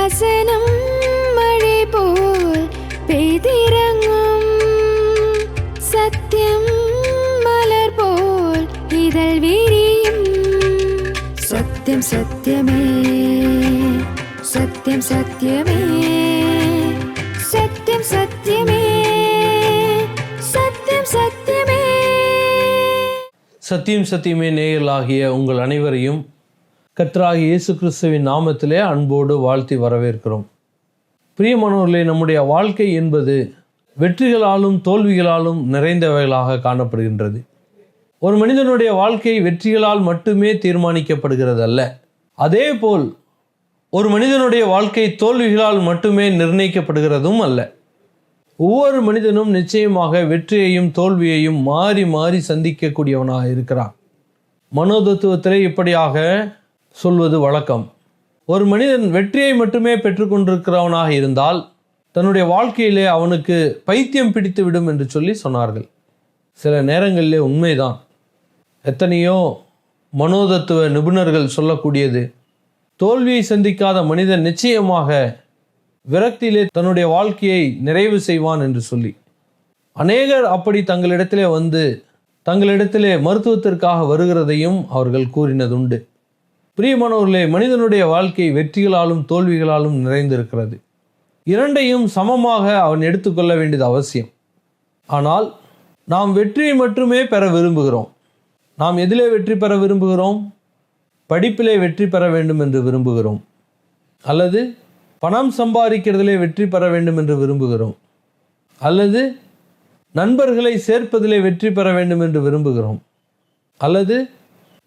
வசனம் மழை போல் பெய்திறங்கும், சத்தியம் மலர் போல் இதழ் விரியும். சத்தியம் சத்தியமே, சத்தியம் சத்தியமே, சத்தியம் சத்தியமே, சத்தியம் சத்தியமே. சத்தியம் சத்தியமே நேயர்களாகிய உங்கள் அனைவரையும் கர்த்தராகிய இயேசு கிறிஸ்துவின் நாமத்திலே அன்போடு வாழ்த்தி வரவேற்கிறோம். பிரியமானவர்களே, நம்முடைய வாழ்க்கை என்பது வெற்றிகளாலும் தோல்விகளாலும் நிறைந்தவைகளாக காணப்படுகின்றது. ஒரு மனிதனுடைய வாழ்க்கை வெற்றிகளால் மட்டுமே தீர்மானிக்கப்படுகிறது அல்ல. அதேபோல் ஒரு மனிதனுடைய வாழ்க்கை தோல்விகளால் மட்டுமே நிர்ணயிக்கப்படுகிறதும் அல்ல. ஒவ்வொரு மனிதனும் நிச்சயமாக வெற்றியையும் தோல்வியையும் மாறி மாறி சந்திக்கக்கூடியவனாக இருக்கிறான். மனோதத்துவத்திலே இப்படியாக சொல்வது வழக்கம். ஒரு மனிதன் வெற்றியை மட்டுமே பெற்றுக்கொண்டிருக்கிறவனாக இருந்தால் தன்னுடைய வாழ்க்கையிலே அவனுக்கு பைத்தியம் பிடித்து விடும் என்று சொல்லி சொன்னார்கள். சில நேரங்களிலே உண்மைதான். எத்தனையோ மனோதத்துவ நிபுணர்கள் சொல்லக்கூடியது, தோல்வியை சந்திக்காத மனிதன் நிச்சயமாக விரக்தியிலே தன்னுடைய வாழ்க்கையை நிறைவு செய்வான் என்று சொல்லி. அநேகர் அப்படி தங்களிடத்திலே வந்து தங்களிடத்திலே மருத்துவத்திற்காக வருகிறதையும் அவர்கள் கூறினதுண்டு. பிரியமானவர்களே, மனிதனுடைய வாழ்க்கை வெற்றிகளாலும் தோல்விகளாலும் நிறைந்திருக்கிறது. இரண்டையும் சமமாக அவன் எடுத்துக்கொள்ள வேண்டியது அவசியம். ஆனால் நாம் வெற்றியை மட்டுமே பெற விரும்புகிறோம். நாம் எதிலே வெற்றி பெற விரும்புகிறோம்? படிப்பிலே வெற்றி பெற வேண்டும் என்று விரும்புகிறோம், அல்லது பணம் சம்பாதிக்கிறதிலே வெற்றி பெற வேண்டும் என்று விரும்புகிறோம், அல்லது நண்பர்களை சேர்ப்பதிலே வெற்றி பெற வேண்டும் என்று விரும்புகிறோம், அல்லது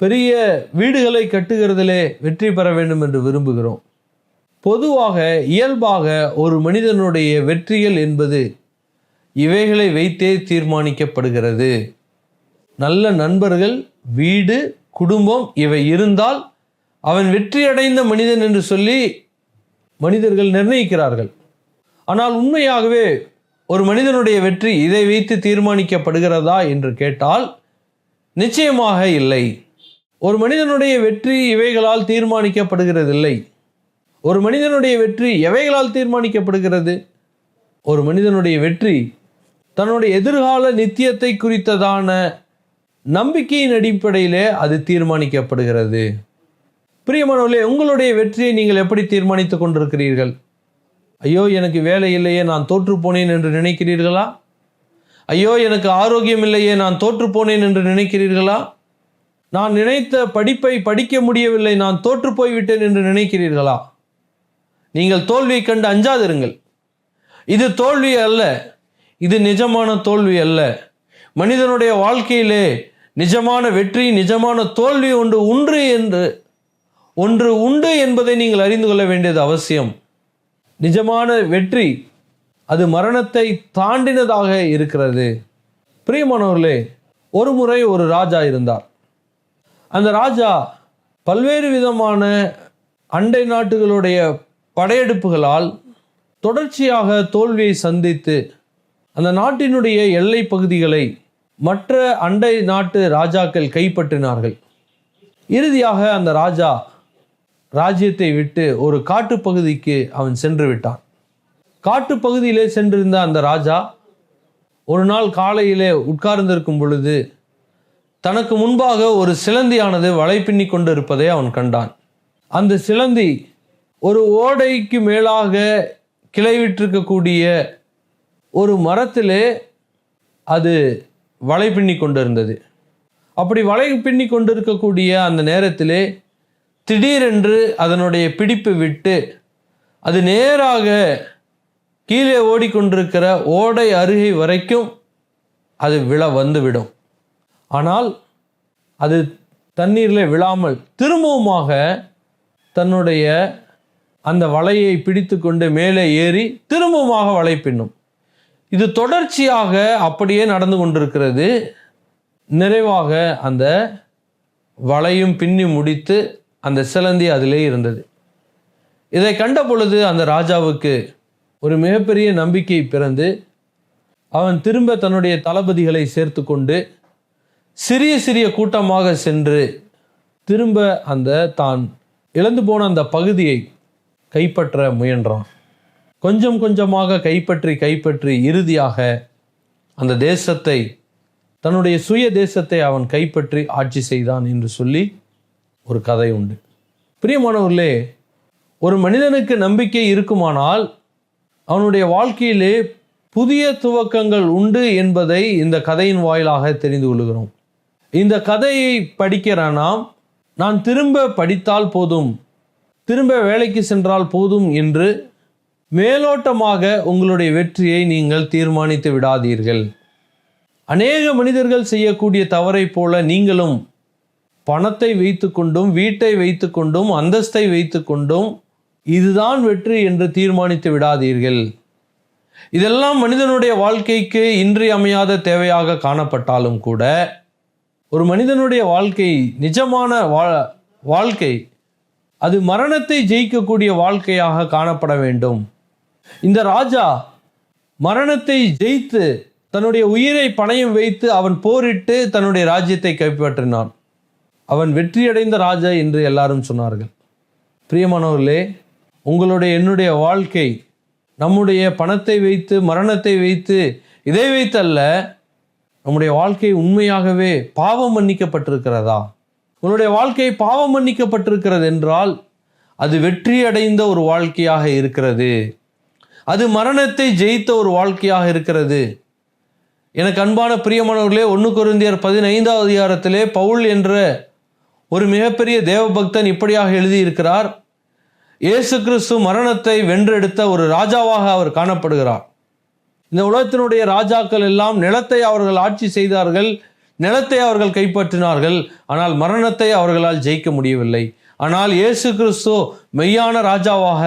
பெரிய வீடுகளை கட்டுகிறதிலே வெற்றி பெற வேண்டும் என்று விரும்புகிறோம். பொதுவாக இயல்பாக ஒரு மனிதனுடைய வெற்றிகள் என்பது இவைகளை வைத்தே தீர்மானிக்கப்படுகிறது. நல்ல நண்பர்கள், வீடு, குடும்பம் இவை இருந்தால் அவன் வெற்றியடைந்த மனிதன் என்று சொல்லி மனிதர்கள் நிர்ணயிக்கிறார்கள். ஆனால் உண்மையாகவே ஒரு மனிதனுடைய வெற்றி இதை வைத்து தீர்மானிக்கப்படுகிறதா என்று கேட்டால் நிச்சயமாக இல்லை. ஒரு மனிதனுடைய வெற்றி இவைகளால் தீர்மானிக்கப்படுகிறதில்லை. ஒரு மனிதனுடைய வெற்றி எவைகளால் தீர்மானிக்கப்படுகிறது? ஒரு மனிதனுடைய வெற்றி தன்னுடைய எதிர்கால நித்தியத்தை குறித்ததான நம்பிக்கையின் அடிப்படையிலே அது தீர்மானிக்கப்படுகிறது. பிரியமானவர்களே, உங்களுடைய வெற்றியை நீங்கள் எப்படி தீர்மானித்து கொண்டிருக்கிறீர்கள்? ஐயோ, எனக்கு வேலை இல்லையே, நான் தோற்று போனேன் என்று நினைக்கிறீர்களா? ஐயோ, எனக்கு ஆரோக்கியம் இல்லையே, நான் தோற்று போனேன் என்று நினைக்கிறீர்களா? நான் நினைத்த படிப்பை படிக்க முடியவில்லை, நான் தோற்று போய்விட்டேன் என்று நினைக்கிறீர்களா? நீங்கள் தோல்வியை கண்டு அஞ்சாதிருங்கள். இது தோல்வி அல்ல, இது நிஜமான தோல்வி அல்ல. மனிதனுடைய வாழ்க்கையிலே நிஜமான வெற்றி, நிஜமான தோல்வி ஒன்று உண்டு என்பதை நீங்கள் அறிந்து கொள்ள வேண்டியது அவசியம். நிஜமான வெற்றி அது மரணத்தை தாண்டினதாக இருக்கிறது. பிரியமானவர்களே, ஒரு முறை ஒரு ராஜா இருந்தார். அந்த ராஜா பல்வேறு விதமான அண்டை நாட்டுகளுடைய படையெடுப்புகளால் தொடர்ச்சியாக தோல்வியை சந்தித்து அந்த நாட்டினுடைய எல்லை பகுதிகளை மற்ற அண்டை நாட்டு ராஜாக்கள் கைப்பற்றினார்கள். இறுதியாக அந்த ராஜா ராஜ்யத்தை விட்டு ஒரு காட்டுப்பகுதிக்கு அவன் சென்று விட்டான். காட்டுப்பகுதியிலே சென்றிருந்த அந்த ராஜா ஒரு நாள் காலையிலே உட்கார்ந்திருக்கும் பொழுது தனக்கு முன்பாக ஒரு சிலந்தியானது வலை பின்னி கொண்டு இருப்பதை அவன் கண்டான். அந்த சிலந்தி ஒரு ஓடைக்கு மேலாக கிளைவிட்டிருக்கக்கூடிய ஒரு மரத்திலே அது வலை பின்னி கொண்டிருந்தது. அப்படி வலை பின்னி கொண்டிருக்கக்கூடிய அந்த நேரத்திலே திடீரென்று அதனுடைய பிடிப்பு விட்டு அது நேராக கீழே ஓடிக்கொண்டிருக்கிற ஓடை அருகே வரைக்கும் அது வந்துவிடும். ஆனால் அது தண்ணீரில் விழாமல் திரும்பவுமாக தன்னுடைய அந்த வலையை பிடித்து கொண்டு மேலே ஏறி திரும்பவுமாக வலை பின்னும். இது தொடர்ச்சியாக அப்படியே நடந்து கொண்டிருக்கிறது. நிறைவாக அந்த வலையும் பின்னி முடித்து அந்த சிலந்தி அதிலே இருந்தது. இதை கண்ட பொழுது அந்த ராஜாவுக்கு ஒரு மிகப்பெரிய நம்பிக்கை பிறந்து அவன் திரும்ப தன்னுடைய தளபதிகளை சேர்த்து கொண்டு சிறிய சிறிய கூட்டமாக சென்று திரும்ப அந்த தான் இழந்து போன அந்த பகுதியை கைப்பற்ற முயன்றான். கொஞ்சம் கொஞ்சமாக கைப்பற்றி இறுதியாக அந்த தேசத்தை, தன்னுடைய சுய தேசத்தை அவன் கைப்பற்றி ஆட்சி செய்தான் என்று சொல்லி ஒரு கதை உண்டு. பிரியமானவர்களே, ஒரு மனிதனுக்கு நம்பிக்கை இருக்குமானால் அவனுடைய வாழ்க்கையிலே புதிய துவக்கங்கள் உண்டு என்பதை இந்த கதையின் வாயிலாக தெரிந்து கொள்கிறோம். இந்த கதையை படிக்கிற நான் திரும்ப படித்தால் போதும், திரும்ப வேலைக்கு சென்றால் போதும் என்று மேலோட்டமாக உங்களுடைய வெற்றியை நீங்கள் தீர்மானித்து விடாதீர்கள். அநேக மனிதர்கள் செய்யக்கூடிய தவறை போல நீங்களும் பணத்தை வைத்து கொண்டும், வீட்டை வைத்து கொண்டும், அந்தஸ்தை வைத்து கொண்டும் இதுதான் வெற்றி என்று தீர்மானித்து விடாதீர்கள். இதெல்லாம் மனிதனுடைய வாழ்க்கைக்கு இன்றியமையாத தேவையாக காணப்பட்டாலும் கூட, ஒரு மனிதனுடைய வாழ்க்கை, நிஜமான வாழ்க்கை, அது மரணத்தை ஜெயிக்கக்கூடிய வாழ்க்கையாக காணப்பட வேண்டும். இந்த ராஜா மரணத்தை ஜெயித்து தன்னுடைய உயிரை பணயம் வைத்து அவன் போரிட்டு தன்னுடைய ராஜ்யத்தை கைப்பற்றினான். அவன் வெற்றியடைந்த ராஜா என்று எல்லாரும் சொன்னார்கள். பிரியமானவர்களே, உங்களுடைய என்னுடைய வாழ்க்கை நம்முடைய பணத்தை வைத்து, மரணத்தை வைத்து, இதை வைத்தல்ல. நம்முடைய வாழ்க்கை உண்மையாகவே பாவம் மன்னிக்கப்பட்டிருக்கிறதா? உன்னுடைய வாழ்க்கை பாவம் மன்னிக்கப்பட்டிருக்கிறது என்றால் அது வெற்றி அடைந்த ஒரு வாழ்க்கையாக இருக்கிறது. அது மரணத்தை ஜெயித்த ஒரு வாழ்க்கையாக இருக்கிறது. எனக்கு அன்பான பிரியமானவர்களே, 1 கொரிந்தியர் 15வது அதிகாரத்திலே பவுல் என்ற ஒரு மிகப்பெரிய தேவபக்தன் இப்படியாக எழுதியிருக்கிறார். இயேசு கிறிஸ்து மரணத்தை வென்றெடுத்த ஒரு ராஜாவாக அவர் காணப்படுகிறார். இந்த உலகத்தினுடைய ராஜாக்கள் எல்லாம் நிலத்தை அவர்கள் ஆட்சி செய்தார்கள், நிலத்தை அவர்கள் கைப்பற்றினார்கள். ஆனால் மரணத்தை அவர்களால் ஜெயிக்க முடியவில்லை. ஆனால் இயேசு கிறிஸ்து மெய்யான ராஜாவாக,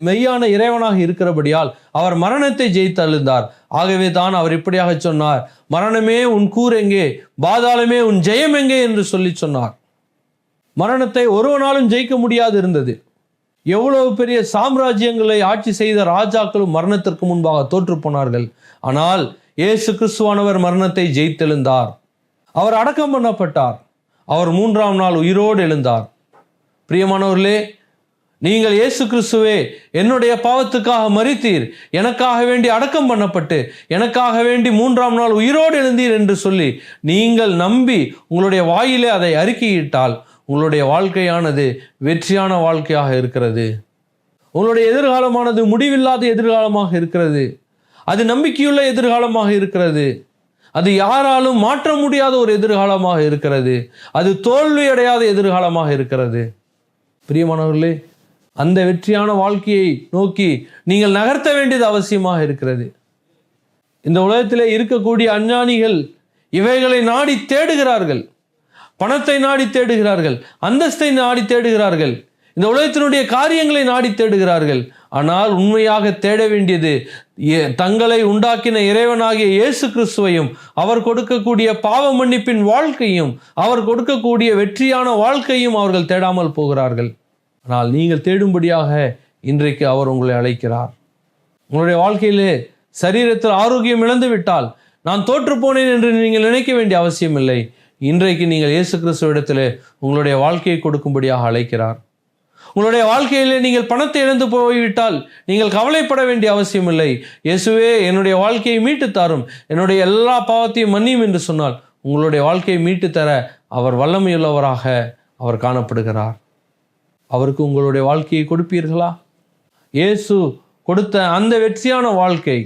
மெய்யான இறைவனாக இருக்கிறபடியால் அவர் மரணத்தை ஜெயித்து அழுந்தார். ஆகவே தான் அவர் இப்படியாக சொன்னார், மரணமே உன் கூர் எங்கே, பாதாளமே உன் ஜெயம் எங்கே என்று சொல்லி சொன்னார். மரணத்தை ஒருவனாலும் ஜெயிக்க முடியாது இருந்தது. எவ்வளவு பெரிய சாம்ராஜ்யங்களை ஆட்சி செய்த ராஜாக்களும் மரணத்திற்கு முன்பாக தோற்று போனார்கள். ஆனால் இயேசு கிறிஸ்துவானவர் மரணத்தை ஜெயித்தெழுந்தார். அவர் அடக்கம் பண்ணப்பட்டார். அவர் 3ஆம் நாள் உயிரோடு எழுந்தார். பிரியமானவர்களே, நீங்கள் இயேசு கிறிஸ்துவே என்னுடைய பாவத்துக்காக மரித்தீர், எனக்காக வேண்டி அடக்கம் பண்ணப்பட்டு, எனக்காக வேண்டி 3ஆம் நாள் உயிரோடு எழுந்தீர் என்று சொல்லி நீங்கள் நம்பி உங்களுடைய வாயிலே அதை அறிக்கையிட்டால் உங்களுடைய வாழ்க்கையானது வெற்றியான வாழ்க்கையாக இருக்கிறது. உங்களுடைய எதிர்காலமானது முடிவில்லாத எதிர்காலமாக இருக்கிறது. அது நம்பிக்கையுள்ள எதிர்காலமாக இருக்கிறது. அது யாராலும் மாற்ற முடியாத ஒரு எதிர்காலமாக இருக்கிறது. அது தோல்வியடையாத எதிர்காலமாக இருக்கிறது. பிரியமானவர்களே, அந்த வெற்றியான வாழ்க்கையை நோக்கி நீங்கள் நகர்த்த வேண்டியது அவசியமாக இருக்கிறது. இந்த உலகத்திலே இருக்கக்கூடிய அஞ்ஞானிகள் இவைகளை நாடி தேடுகிறார்கள். பணத்தை நாடி தேடுகிறார்கள், அந்தஸ்தை நாடி தேடுகிறார்கள், இந்த உலகத்தினுடைய காரியங்களை நாடி தேடுகிறார்கள். ஆனால் உண்மையாக தேட வேண்டியது தங்களை உண்டாக்கின இறைவனாகிய இயேசு கிறிஸ்துவையும், அவர் கொடுக்கக்கூடிய பாவ மன்னிப்பின் வாழ்க்கையும், அவர் கொடுக்கக்கூடிய வெற்றியான வாழ்க்கையும் அவர்கள் தேடாமல் போகிறார்கள். ஆனால் நீங்கள் தேடும்படியாக இன்றைக்கு அவர் உங்களை அழைக்கிறார். உங்களுடைய வாழ்க்கையிலே சரீரத்தில் ஆரோக்கியம் இழந்து விட்டால் நான் தோற்று போனேன் என்று நீங்கள் நினைக்க வேண்டிய அவசியம் இல்லை. இன்றைக்கு நீங்கள் இயேசு கிறிஸ்துவிடத்திலே உங்களுடைய வாழ்க்கையை கொடுக்கும்படியாக அழைக்கிறார். உங்களுடைய வாழ்க்கையிலே நீங்கள் பணத்தை இழந்து போய்விட்டால் நீங்கள் கவலைப்பட வேண்டிய அவசியம் இல்லை. இயேசுவே என்னுடைய வாழ்க்கையை மீட்டு தாரும், என்னுடைய எல்லா பாவத்தையும் மன்னியும் என்று சொன்னால் உங்களுடைய வாழ்க்கையை மீட்டு தர அவர் வல்லமையுள்ளவராக அவர் காணப்படுகிறார். அவருக்கு உங்களுடைய வாழ்க்கையை கொடுப்பீர்களா? இயேசு கொடுத்த அந்த வெற்றியான வாழ்க்கை,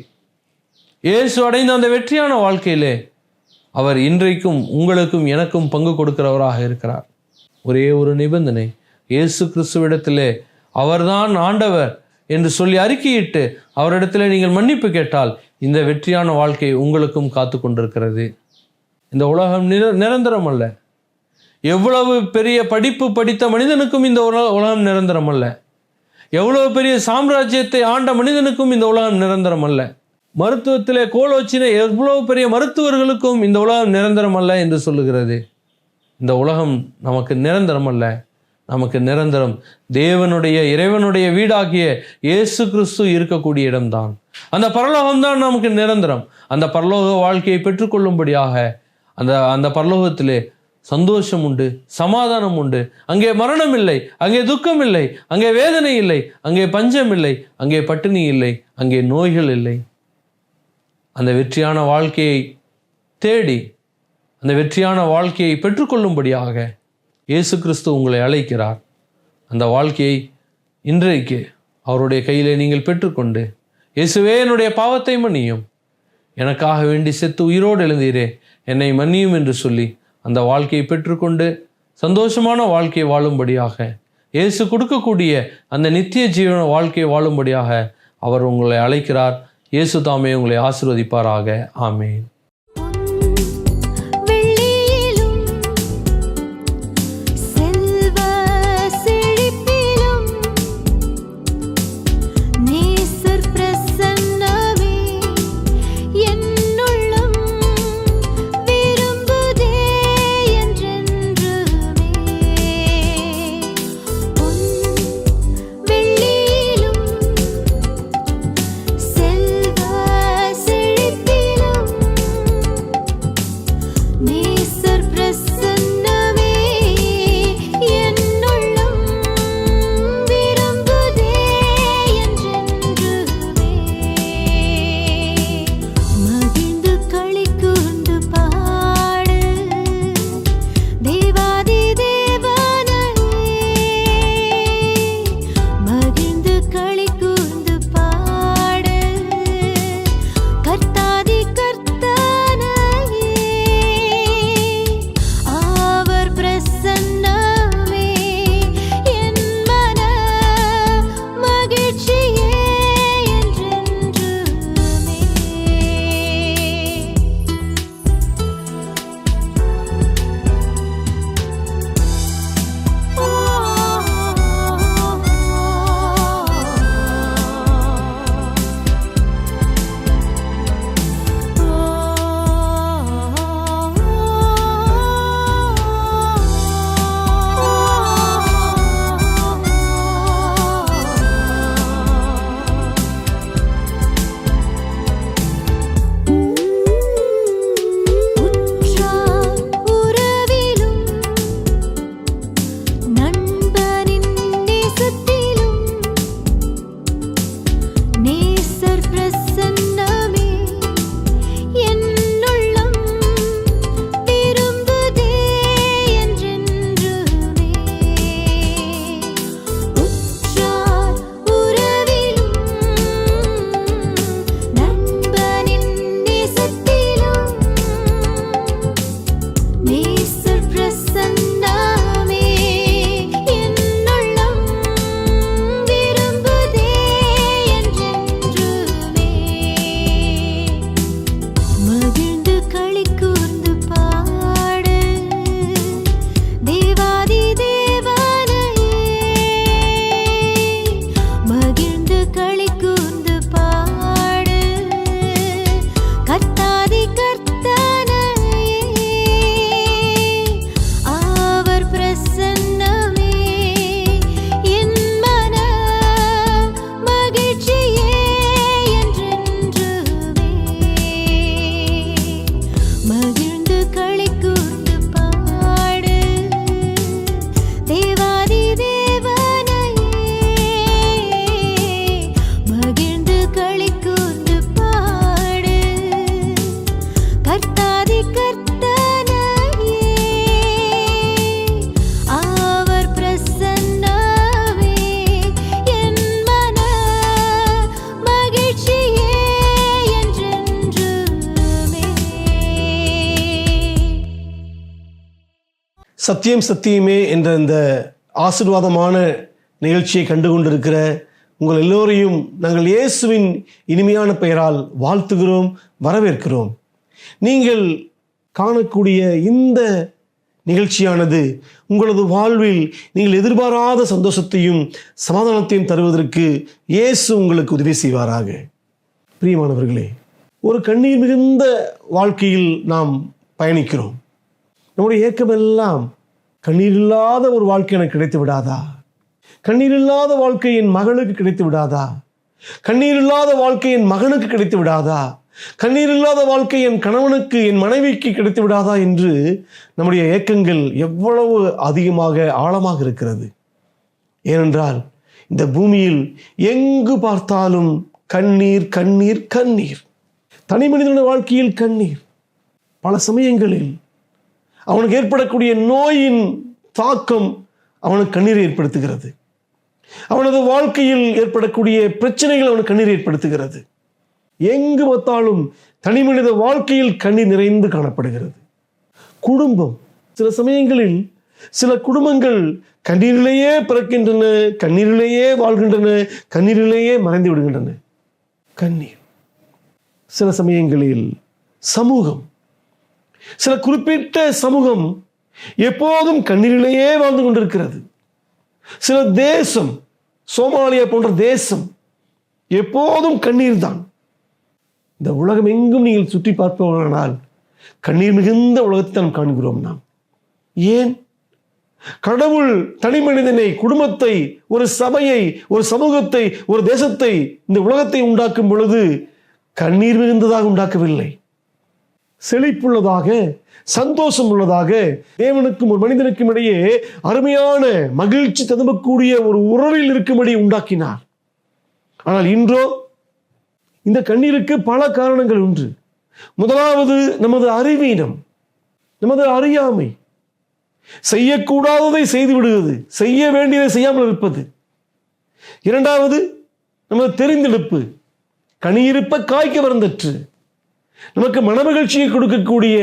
இயேசு அடைந்த அந்த வெற்றியான வாழ்க்கையிலே அவர் இன்றைக்கும் உங்களுக்கும் எனக்கும் பங்கு கொடுக்கிறவராக இருக்கிறார். ஒரே ஒரு நிபந்தனை, இயேசு கிறிஸ்துவிடத்திலே அவர்தான் ஆண்டவர் என்று சொல்லி அறிக்கையிட்டு அவரிடத்திலே நீங்கள் மன்னிப்பு கேட்டால் இந்த வெற்றியான வாழ்க்கை உங்களுக்கும் காத்து கொண்டிருக்கிறது. இந்த உலகம் நிரந்தரம் அல்ல. எவ்வளவு பெரிய படிப்பு படித்த மனிதனுக்கும் இந்த உலகம் நிரந்தரம் அல்ல. எவ்வளவு பெரிய சாம்ராஜ்யத்தை ஆண்ட மனிதனுக்கும் இந்த உலகம் நிரந்தரம் அல்ல. மருத்துவத்திலே கோலோச்சின எவ்வளவு பெரிய மருத்துவர்களுக்கும் இந்த உலகம் நிரந்தரம் அல்ல என்று சொல்லுகிறது. இந்த உலகம் நமக்கு நிரந்தரம் அல்ல. நமக்கு நிரந்தரம் தேவனுடைய இறைவனுடைய வீடாகிய இயேசு கிறிஸ்து இருக்கக்கூடிய இடம்தான். அந்த பரலோகம்தான் நமக்கு நிரந்தரம். அந்த பரலோக வாழ்க்கையை பெற்றுக்கொள்ளும்படியாக அந்த பரலோகத்திலே சந்தோஷம் உண்டு, சமாதானம் உண்டு. அங்கே மரணம் இல்லை, அங்கே துக்கம் இல்லை, அங்கே வேதனை இல்லை, அங்கே பஞ்சம் இல்லை, அங்கே பட்டினி இல்லை, அங்கே நோய்கள் இல்லை. அந்த வெற்றியான வாழ்க்கையை தேடி அந்த வெற்றியான வாழ்க்கையை பெற்றுக்கொள்ளும்படியாக இயேசு கிறிஸ்து உங்களை அழைக்கிறார். அந்த வாழ்க்கையை இன்றைக்கு அவருடைய கையிலே நீங்கள் பெற்றுக்கொண்டு, இயேசுவே என்னுடைய பாவத்தை மன்னியும், எனக்காக வேண்டி செத்து உயிரோடு எழுந்தீரே, என்னை மன்னியும் என்று சொல்லி அந்த வாழ்க்கையை பெற்றுக்கொண்டு சந்தோஷமான வாழ்க்கையை வாழும்படியாக, இயேசு கொடுக்கக்கூடிய அந்த நித்திய ஜீவன வாழ்க்கையை வாழும்படியாக அவர் உங்களை அழைக்கிறார். இயேசு தாமே உங்களை ஆசீர்வதிப்பாராக. ஆமென். சத்தியம் சத்தியமே என்ற இந்த ஆசீர்வாதமான நிகழ்ச்சியை கண்டு கொண்டிருக்கிற உங்கள் எல்லோரையும் நாங்கள் இயேசுவின் இனிமையான பெயரால் வாழ்த்துகிறோம், வரவேற்கிறோம். நீங்கள் காணக்கூடிய இந்த நிகழ்ச்சியானது உங்களது வாழ்வில் நீங்கள் எதிர்பாராத சந்தோஷத்தையும் சமாதானத்தையும் தருவதற்கு இயேசு உங்களுக்கு உதவி செய்வாராக. பிரியமானவர்களே, ஒரு கண்ணீர் மிகுந்த வாழ்க்கையில் நாம் பயணிக்கிறோம். நம்முடைய ஏக்கமெல்லாம் கண்ணீர் இல்லாத ஒரு வாழ்க்கை எனக்கு கிடைத்து விடாதா, கண்ணீர் இல்லாத வாழ்க்கை என் மகளுக்கு கிடைத்து விடாதா, கண்ணீர் இல்லாத வாழ்க்கை என் மகனுக்கு கிடைத்து விடாதா, கண்ணீர் இல்லாத வாழ்க்கை என் கணவனுக்கு, என் மனைவிக்கு கிடைத்து விடாதா என்று நம்முடைய ஏக்கங்கள் எவ்வளவு அதிகமாக ஆழமாக இருக்கிறது. ஏனென்றால் இந்த பூமியில் எங்கு பார்த்தாலும் கண்ணீர் கண்ணீர் கண்ணீர். தனி மனிதனுடைய வாழ்க்கையில் கண்ணீர். பல சமயங்களில் அவனுக்கு ஏற்படக்கூடிய நோயின் தாக்கம் அவனுக்கு கண்ணீரை ஏற்படுத்துகிறது. அவனது வாழ்க்கையில் ஏற்படக்கூடிய பிரச்சனைகள் அவனுக்கு கண்ணீரை ஏற்படுத்துகிறது. எங்கு பார்த்தாலும் தனி மனித வாழ்க்கையில் கண்ணீர் நிறைந்து காணப்படுகிறது. குடும்பம், சில சமயங்களில் சில குடும்பங்கள் கண்ணீரிலேயே பிறக்கின்றன, கண்ணீரிலேயே வாழ்கின்றன, கண்ணீரிலேயே மறைந்து விடுகின்றன. கண்ணீர். சில சமயங்களில் சமூகம், சில குறிப்பிட்ட சமூகம் எப்போதும் கண்ணீரிலேயே வாழ்ந்து கொண்டிருக்கிறது. சில தேசம், சோமாலியா போன்ற தேசம் எப்போதும் கண்ணீர் தான். இந்த உலகம் எங்கும் நீங்கள் சுற்றி பார்ப்பவர்களானால் கண்ணீர் மிகுந்த உலகத்தை நாம் காண்கிறோம். நாம் ஏன்? கடவுள் தனி மனிதனை, குடும்பத்தை, ஒரு சபையை, ஒரு சமூகத்தை, ஒரு தேசத்தை, இந்த உலகத்தை உண்டாக்கும் பொழுது கண்ணீர் மிகுந்ததாக உண்டாக்கவில்லை. செழிப்புள்ளதாக, சந்தோஷம் உள்ளதாக, தேவனுக்கும் ஒரு மனிதனுக்கும் இடையே அருமையான மகிழ்ச்சி ததும்பக்கூடிய ஒரு உறவில் இருக்கும்படி உண்டாக்கினார். ஆனால் இன்றோ இந்த கண்ணீருக்கு பல காரணங்கள் உண்டு. முதலாவது நமது அறிவீனம், நமது அறியாமை. செய்யக்கூடாததை செய்து விடுவது, செய்ய வேண்டியதை செய்யாமல் இருப்பது. இரண்டாவது நமது தெரிந்தெடுப்பு, கனியிருப்ப காய்க்க வருந்தற்று. நமக்கு மனமகிழ்ச்சியை கொடுக்கக்கூடிய,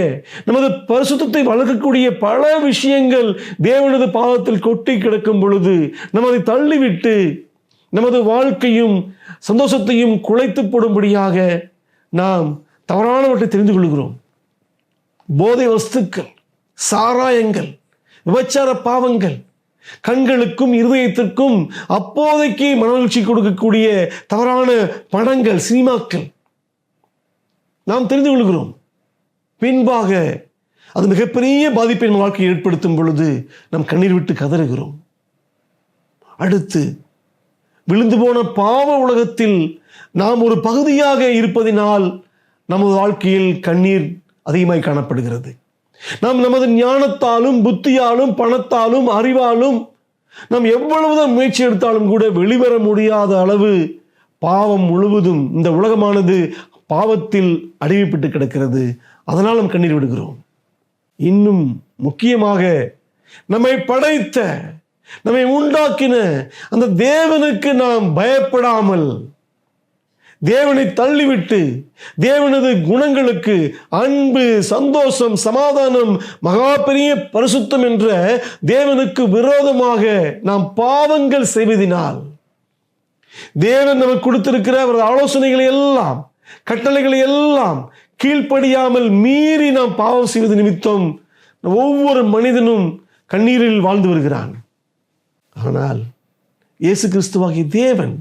நமது பரிசுத்தத்தை வளர்க்கக்கூடிய பல விஷயங்கள் தேவனது பாதத்தில் கொட்டி கிடக்கும் பொழுது நமதை தள்ளிவிட்டு நமது வாழ்க்கையும் சந்தோஷத்தையும் குலைத்து போடும்படியாக நாம் தவறானவற்றை தெரிந்து கொள்கிறோம். போதை வஸ்துக்கள், சாராயங்கள், விபச்சார பாவங்கள், கண்களுக்கும் இருதயத்திற்கும் அப்போதைக்கு மனமகிழ்ச்சி கொடுக்கக்கூடிய தவறான படங்கள், சினிமாக்கள் நாம் தெரிந்து கொள்கிறோம். பின்பாக அது மிகப்பெரிய பாதிப்பை நம் வாழ்க்கையை ஏற்படுத்தும் பொழுது நாம் கண்ணீர் விட்டு கதறுகிறோம். அடுத்து விழுந்து போன பாவ உலகத்தில் நாம் ஒரு பகுதியாக இருப்பதினால் நமது வாழ்க்கையில் கண்ணீர் அதிகமாய் காணப்படுகிறது. நாம் நமது ஞானத்தாலும், புத்தியாலும், பணத்தாலும், அறிவாலும் நாம் எவ்வளவுதான் முயற்சி எடுத்தாலும் கூட வெளிவர முடியாத அளவு பாவம் முழுவதும் இந்த உலகமானது பாவத்தில் அடிமைப்பட்டு கிடக்கிறது. அதனால் நாம் கண்ணீர் விடுகிறோம். இன்னும் முக்கியமாக நம்மை படைத்த, நம்மை உண்டாக்கின அந்த தேவனுக்கு நாம் பயப்படாமல், தேவனை தள்ளிவிட்டு தேவனது குணங்களுக்கு, அன்பு, சந்தோஷம், சமாதானம், மகா பெரிய பரிசுத்தம் என்ற தேவனுக்கு விரோதமாக நாம் பாவங்கள் செய்வதினால் தேவன் நமக்கு கொடுத்திருக்கிற அவரது ஆலோசனைகளை எல்லாம், கட்டளைகளை எல்லாம் கீழ்ப்படியாமல் மீறி நாம் பாவம் செய்வது நிமித்தம் ஒவ்வொரு மனிதனும் கண்ணீரில் வாழ்ந்து வருகிறான். ஆனால் இயேசு கிறிஸ்துவாகிய தேவன்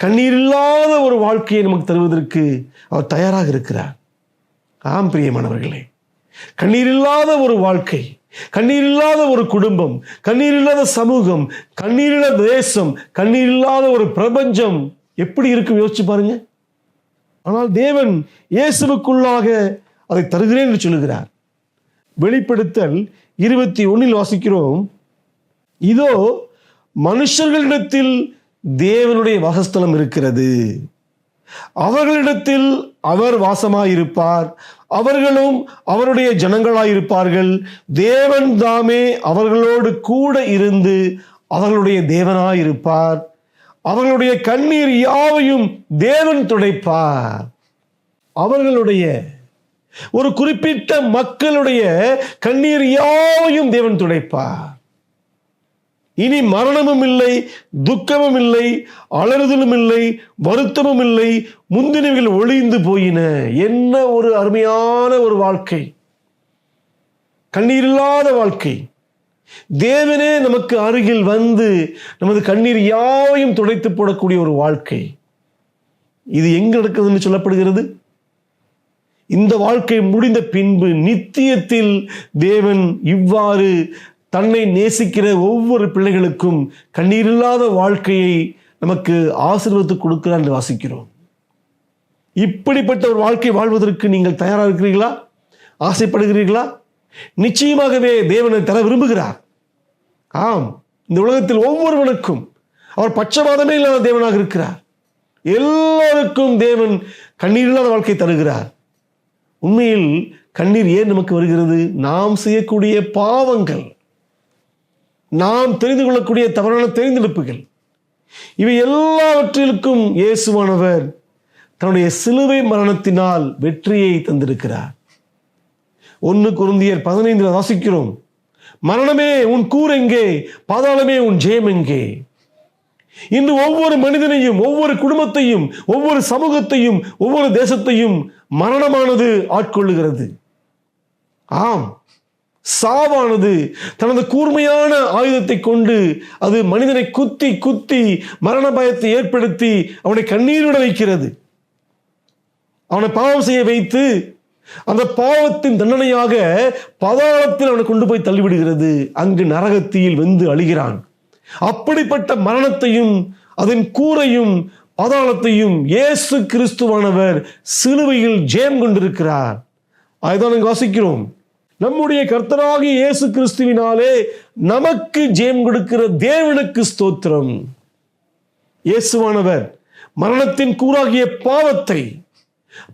கண்ணீர் இல்லாத ஒரு வாழ்க்கையை நமக்கு தருவதற்கு அவர் தயாராக இருக்கிறார். ஆம் பிரியமானவர்களே, கண்ணீர் இல்லாத ஒரு வாழ்க்கை, கண்ணீர் இல்லாத ஒரு குடும்பம், கண்ணீர் இல்லாத சமூகம், கண்ணீர் இல்லாத தேசம், கண்ணீர் இல்லாத ஒரு பிரபஞ்சம் எப்படி இருக்கும் யோசிச்சு பாருங்க. ஆனால் தேவன் இயேசுவுக்குள்ளாக அதை தருகிறேன் என்று சொல்லுகிறார். வெளிப்படுத்தல் 21 வாசிக்கிறோம், இதோ மனுஷர்களிடத்தில் தேவனுடைய வாசஸ்தலம் இருக்கிறது, அவர்களிடத்தில் அவர் வாசமாயிருப்பார், அவர்களும் அவருடைய ஜனங்களாயிருப்பார்கள், தேவன் தாமே அவர்களோடு கூட இருந்து அவர்களுடைய தேவனாயிருப்பார், அவர்களுடைய கண்ணீர் யாவையும் தேவன் துடைப்பார். அவர்களுடைய ஒரு குறிப்பிட்ட மக்களுடைய கண்ணீர் யாவையும் தேவன் துடைப்பார். இனி மரணமும் இல்லை, துக்கமும் இல்லை, அலறுதலும் இல்லை, வருத்தமும் இல்லை, முந்தினவைகள் ஒளிந்து போயின. என்ன ஒரு அருமையான ஒரு வாழ்க்கை, கண்ணீர் இல்லாத வாழ்க்கை. தேவனே நமக்கு அருகில் வந்து நமது கண்ணீர் யாவையும் துடைத்து போடக்கூடிய ஒரு வாழ்க்கை. இது எங்க நடக்குதுன்னு சொல்லப்படுகிறது? இந்த வாழ்க்கை முடிந்த பின்பு நித்தியத்தில் தேவன் இவ்வாறு தன்னை நேசிக்கிற ஒவ்வொரு பிள்ளைகளுக்கும் கண்ணீரில்லாத வாழ்க்கையை நமக்கு ஆசீர்வதித்து கொடுக்கிறார் என்று வாசிக்கிறோம். இப்படிப்பட்ட ஒரு வாழ்க்கை வாழ்வதற்கு நீங்கள் தயாராக இருக்கிறீர்களா? ஆசைப்படுகிறீர்களா? நிச்சயமாகவே தேவனை தர விரும்புகிறார். ஆம், இந்த உலகத்தில் ஒவ்வொருவனுக்கும் அவர் பட்சபாதமே இல்லாத தேவனாக இருக்கிறார். எல்லோருக்கும் தேவன் கண்ணீர் இல்லாத வாழ்க்கை தருகிறார். உண்மையில் கண்ணீர் ஏன் நமக்கு வருகிறது? நாம் செய்யக்கூடிய பாவங்கள், நாம் தெரிந்து கொள்ளக்கூடிய தவறான தெரிந்தெடுப்புகள், இவை எல்லாவற்றிற்கும் இயேசுவானவர் தன்னுடைய சிலுவை மரணத்தினால் வெற்றியை தந்திருக்கிறார். 1 கொரிந்தியர் 15 வாசிக்கிறோம், மரணமே உன் கூர் எங்கே, பாதாளமே உன் ஜெயம் எங்கே? இன்று ஒவ்வொரு மனிதனையும், ஒவ்வொரு குடும்பத்தையும், ஒவ்வொரு சமூகத்தையும், ஒவ்வொரு தேசத்தையும் மரணமானது ஆட்கொள்ளுகிறது. ஆம், சாவானது தனது கூர்மையான ஆயுதத்தை கொண்டு அது மனிதனை குத்தி குத்தி மரண பயத்தை ஏற்படுத்தி அவனை கண்ணீரிட வைக்கிறது. அவனை பாவம் செய்ய வைத்து அந்த பாவத்தின் தண்டனையாக பாதாளத்தில் அவனை கொண்டு போய் தள்ளிவிடுகிறது. அங்கு நரகத்தீயில் வெந்து அழிகிறான். அப்படிப்பட்ட மரணத்தையும் அதன் கூரையும் பாதாளத்தையும் இயேசு கிறிஸ்துவானவர் சிலுவையில் ஜெயம் கொண்டிருக்கிறார். அதுதான் வாசிக்கிறோம், நம்முடைய கர்த்தராகிய இயேசு கிறிஸ்துவினாலே நமக்கு ஜெயம் கொடுக்கிற தேவனுக்கு ஸ்தோத்திரம். இயேசுவானவர் மரணத்தின் கூறாகிய பாவத்தை,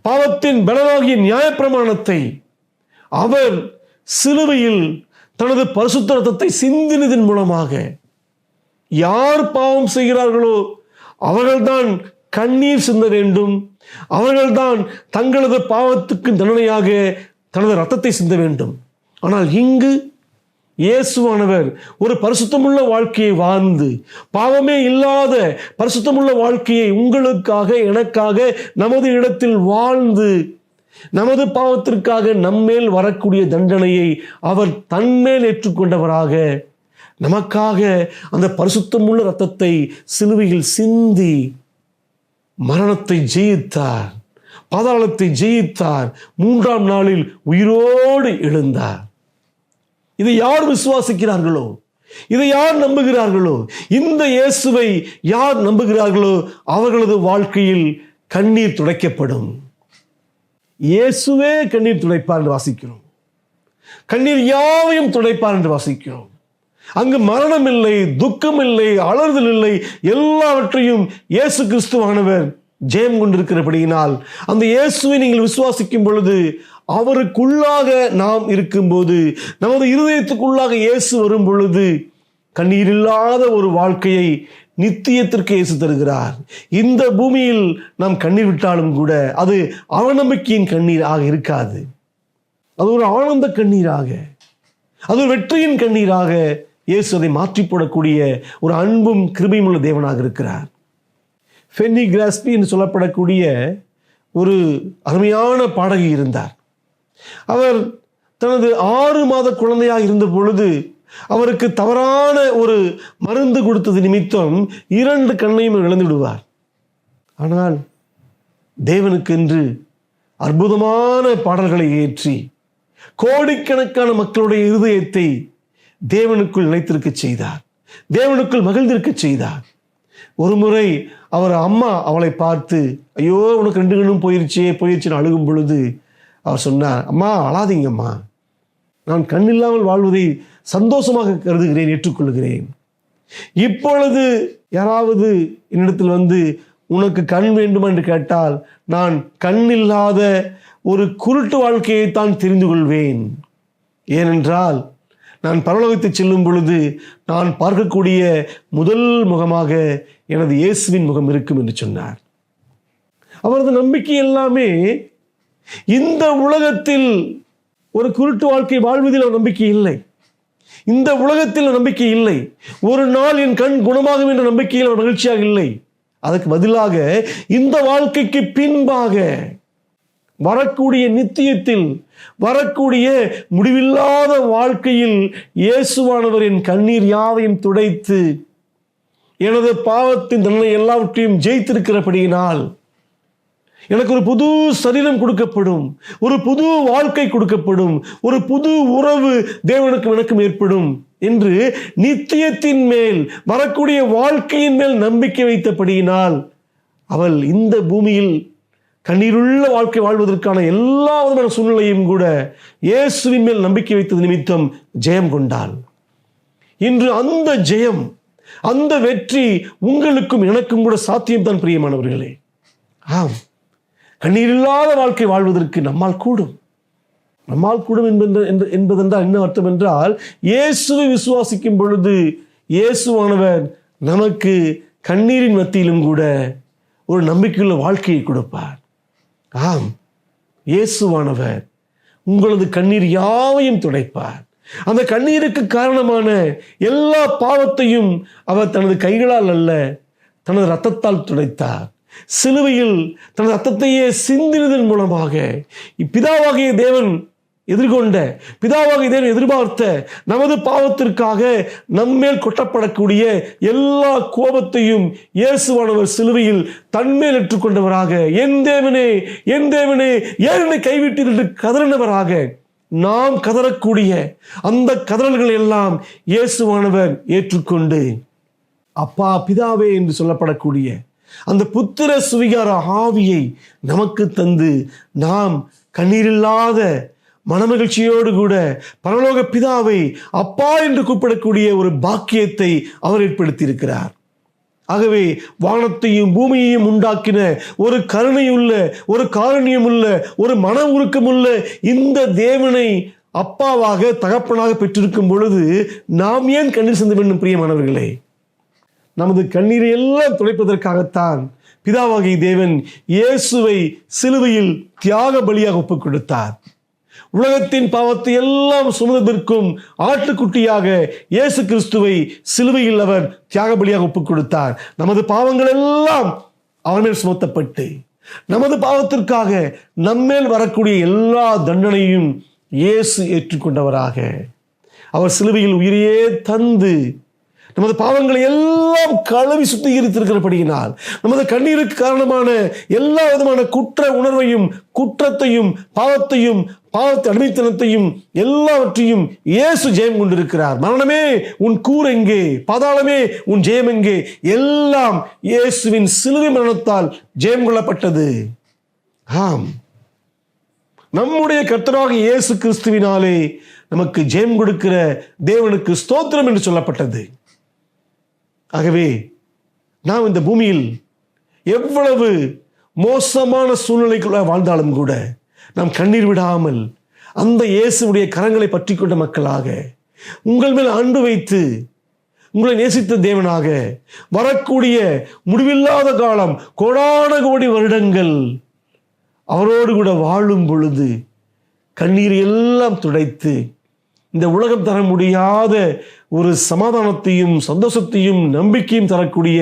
பாவத்தின் பலனாகிய நியாயப்பிரமாணத்தை அவர் சிலுவையில் தனது பரிசுத்த இரத்தத்தை சிந்தினதன் மூலமாக யார் பாவம் செய்கிறார்களோ அவர்கள்தான் கண்ணீர் சிந்த வேண்டும். அவர்கள்தான் தங்களது பாவத்துக்கு தண்டனையாக தனது இரத்தத்தை சிந்த வேண்டும். ஆனால் இங்கு இயேசுவானவர் ஒரு பரிசுத்தமுள்ள வாழ்க்கையை வாழ்ந்து, பாவமே இல்லாத பரிசுத்தமுள்ள வாழ்க்கையை உங்களுக்காக, எனக்காக, நமது இடத்தில் வாழ்ந்து, நமது பாவத்திற்காக நம்மேல் வரக்கூடிய தண்டனையை அவர் தன்மேல் ஏற்றுக்கொண்டவராக நமக்காக அந்த பரிசுத்தமுள்ள இரத்தத்தை சிலுவையில் சிந்தி மரணத்தை ஜெயித்தார், பாதாளத்தை ஜெயித்தார், 3ஆம் நாளில் உயிரோடு எழுந்தார். இதை யார் விசுவாசிக்கிறார்களோ, இதை யார் நம்புகிறார்களோ, இந்த இயேசுவை யார் நம்புகிறார்களோ அவர்களது வாழ்க்கையில் கண்ணீர் துடைக்கப்படும். இயேசுவே கண்ணீர் துடைப்பார் என்று வாசிக்கிறோம். கண்ணீர் யாவையும் துடைப்பார் என்று வாசிக்கிறோம். அங்கு மரணம் இல்லை, துக்கம் இல்லை, அலறுதல் இல்லை, எல்லாவற்றையும் இயேசு கிறிஸ்துவானவர் ஜெயம் கொண்டிருக்கிறபடியினால் அந்த இயேசுவை நீங்கள் விசுவாசிக்கும் பொழுது, அவருக்குள்ளாக நாம் இருக்கும்போது, நமது இருதயத்துக்குள்ளாக இயேசு வரும் பொழுது கண்ணீர் இல்லாத ஒரு வாழ்க்கையை நித்தியத்திற்கு இயேசு தருகிறார். இந்த பூமியில் நாம் கண்ணீர் விட்டாலும் கூட அது அவநம்பிக்கையின் கண்ணீராக இருக்காது. அது ஒரு ஆனந்த கண்ணீராக, அது ஒரு வெற்றியின் கண்ணீராக இயேசு அதை மாற்றி போடக்கூடிய ஒரு அன்பும் கிருபையும் உள்ள தேவனாக இருக்கிறார். ஃபென்னி கிராஸ்பி என்று சொல்லப்படக்கூடிய ஒரு அருமையான பாடகி இருந்தார். அவர் தனது 6 மாத குழந்தையாக இருந்த பொழுது அவருக்கு தவறான ஒரு மருந்து கொடுத்தது நிமித்தம் 2 கண்ணையும் இழந்து விடுவார். ஆனால் தேவனுக்கென்று அற்புதமான பாடல்களை ஏற்றி கோடிக்கணக்கான மக்களுடைய இருதயத்தை தேவனுக்குள் நிலைத்திருக்க செய்தார், தேவனுக்குள் மகிழ்ந்திருக்க செய்தார். ஒரு முறை அவர் அம்மா அவளை பார்த்து, ஐயோ உனக்கு 2 கண்ணும் போயிருச்சுன்னு அழுகும் பொழுது அவர் சொன்னார், அம்மா அழாதீங்கம்மா, நான் கண் இல்லாமல் வாழ்வதை சந்தோஷமாக கருதுகிறேன், ஏற்றுக்கொள்கிறேன். இப்பொழுது யாராவது என்னிடத்தில் வந்து உனக்கு கண் வேண்டுமா என்று கேட்டால் நான் கண் இல்லாத ஒரு குருட்டு வாழ்க்கையை தான் தெரிந்து கொள்வேன். ஏனென்றால் நான் பரலோகத்தை செல்லும் பொழுது நான் பார்க்கக்கூடிய முதல் முகமாக எனது இயேசுவின் முகம் இருக்கும் என்று சொன்னார். அவரது நம்பிக்கை எல்லாமே இந்த உலகத்தில் ஒரு குருட்டு வாழ்க்கை வாழ்வதில் ஒரு நம்பிக்கை இல்லை, இந்த உலகத்தில் நம்பிக்கை இல்லை, ஒரு நாள் என் கண் குணமாகும் என்ற நம்பிக்கையில் ஒரு மகிழ்ச்சியாக இல்லை. அதற்கு பதிலாக இந்த வாழ்க்கைக்கு பின்பாக வரக்கூடிய நித்தியத்தில் வரக்கூடிய முடிவில்லாத வாழ்க்கையில் இயேசுவானவர் என் கண்ணீர் யாவையும் துடைத்து எனது பாவத்தின் தண்டனை எல்லாவற்றையும் ஜெயித்திருக்கிறபடியினால் எனக்கு ஒரு புது சரீரம் கொடுக்கப்படும், ஒரு புது வாழ்க்கை கொடுக்கப்படும், ஒரு புது உறவு தேவனுக்கும் எனக்கும் ஏற்படும் என்று நித்தியத்தின் மேல் வரக்கூடிய வாழ்க்கையின் மேல் நம்பிக்கை வைத்தபடியினால் அவள் இந்த பூமியில் கண்ணீருள்ள வாழ்க்கை வாழ்வதற்கான எல்லா விதமான சூழ்நிலையும் கூட இயேசுவின் மேல் நம்பிக்கை வைத்தது நிமித்தம் ஜெயம் கொண்டாள். இன்று அந்த ஜெயம், அந்த வெற்றி உங்களுக்கும் எனக்கும் கூட சாத்தியம்தான் பிரியமானவர்களே. ஆம், கண்ணீரில்லாத வாழ்க்கை வாழ்வதற்கு நம்மால் கூடும். என்பதென்றால் என்ன அர்த்தம் என்றால், இயேசுவை விசுவாசிக்கும் பொழுது இயேசுவானவர் நமக்கு கண்ணீரின் மத்தியிலும் கூட ஒரு நம்பிக்கையுள்ள வாழ்க்கையை கொடுப்பார். ஆம், இயேசுவானவர் உங்களது கண்ணீர் யாவையும் துடைப்பார். அந்த கண்ணீருக்கு காரணமான எல்லா பாவத்தையும் அவர் தனது கைகளால் அல்ல, தனது இரத்தத்தால் துடைத்தார். சிலுவையில் தனது இரத்தத்தையே சிந்தினதன் மூலமாக பிதாவாகிய தேவன் எதிர்பார்த்த நமது பாவத்திற்காக நம்மேல் கொட்டப்படக்கூடிய எல்லா கோபத்தையும் இயேசுவானவர் சிலுவையில் தன்மேல் ஏற்றுக்கொண்டவராக, என் தேவனே என் தேவனே ஏன் என்னை கைவிட்டீர் என்று கதறினவராக, நாம் கதறக்கூடிய அந்த கதறல்கள் எல்லாம் இயேசுவானவர் ஏற்றுக்கொண்டு அப்பா பிதாவே என்று சொல்லப்படக்கூடிய அந்த புத்திர சுவிகார ஆவியை நமக்கு தந்து நாம் கண்ணீரில்லாத மனமகிழ்ச்சியோடு கூட பரலோக பிதாவை அப்பா என்று கூப்பிடக்கூடிய ஒரு பாக்கியத்தை அவர் ஏற்படுத்தியிருக்கிறார். ஆகவே வானத்தையும் பூமியையும் உண்டாக்கின ஒரு கருணையுள்ள, ஒரு காரணியமுள்ள, ஒரு மன உருக்கமுள்ள இந்த தேவனை அப்பாவாக தகப்பனாக பெற்றிருக்கும் பொழுது நாம் ஏன் கண்ணீர் சிந்த வேண்டும்? பிரியமானவர்களே, நமது கண்ணீரை எல்லாம் துடைப்பதற்காகத்தான் பிதாவாகிய தேவன் இயேசுவை சிலுவையில் தியாக பலியாக ஒப்புக் கொடுத்தார். உலகத்தின் பாவத்தை எல்லாம் சுமந்ததற்கும் ஆட்டுக்குட்டியாக இயேசு கிறிஸ்துவை சிலுவையில் அவர் தியாக பலியாக ஒப்புக் கொடுத்தார். நமது பாவங்கள் எல்லாம் அவர் மேல் சுமத்தப்பட்டு நமது பாவத்திற்காக நம்மேல் வரக்கூடிய எல்லா தண்டனையும் இயேசு ஏற்றுக்கொண்டவராக அவர் சிலுவையில் உயிரையே தந்து நமது பாவங்களை எல்லாம் கழுவி சுத்திகரித்திருக்கிறபடியினால் நமது கண்ணீருக்கு காரணமான எல்லா விதமான குற்ற உணர்வையும், குற்றத்தையும், பாவத்தை அடிமைத்தனத்தையும் எல்லாவற்றையும் இயேசு ஜெயம் கொண்டிருக்கிறார். மரணமே உன் கூர் எங்கே? பாதாளமே உன் ஜெயம் எங்கே? எல்லாம் இயேசுவின் சிலுவை மரணத்தால் ஜெயம் கொள்ளப்பட்டது. ஆம், நம்முடைய கர்த்தராகிய இயேசு கிறிஸ்துவினாலே நமக்கு ஜெயம் கொடுக்கிற தேவனுக்கு ஸ்தோத்திரம் என்று சொல்லப்பட்டது. ஆகவே நாம் இந்த பூமியில் எவ்வளவு மோசமான சூழ்நிலைக்குள்ள வாழ்ந்தாலும் கூட நாம் கண்ணீர் விடாமல் அந்த இயேசுடைய கரங்களை பற்றி கொண்ட மக்களாக, உங்கள் மேல் அன்பு வைத்து உங்களை நேசித்த தேவனாக, வரக்கூடிய முடிவில்லாத காலம், கோடான கோடி வருடங்கள் அவரோடு கூட வாழும் பொழுது கண்ணீர் எல்லாம் துடைத்து இந்த உலகம் தர முடியாத ஒரு சமாதானத்தையும் சந்தோஷத்தையும் நம்பிக்கையும் தரக்கூடிய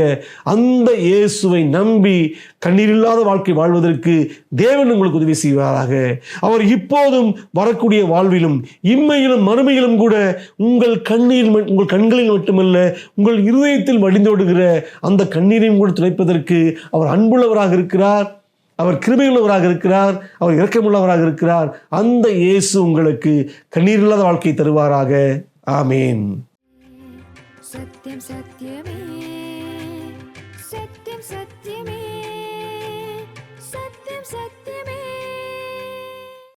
அந்த இயேசுவை நம்பி கண்ணீரில்லாத வாழ்க்கை வாழ்வதற்கு தேவன் உங்களுக்கு உதவி செய்வாராக. அவர் இப்போதும் வரக்கூடிய வாழ்விலும் இம்மையிலும் மறுமையிலும் கூட உங்கள் கண்களில் மட்டுமல்ல, உங்கள் இருதயத்தில் வடிந்தோடுகிற அந்த கண்ணீரையும் கூட துடைப்பதற்கு அவர் அன்புள்ளவராக இருக்கிறார். அவர் கிருபையுள்ளவராக இருக்கிறார். அவர் இரக்கமுள்ளவராக இருக்கிறார். அந்த இயேசு உங்களுக்கு கண்ணீரில்லாத வாழ்க்கையை தருவாராக. ஆமேன். சத்யம் சத்யமே, சத்யம் சத்யமே.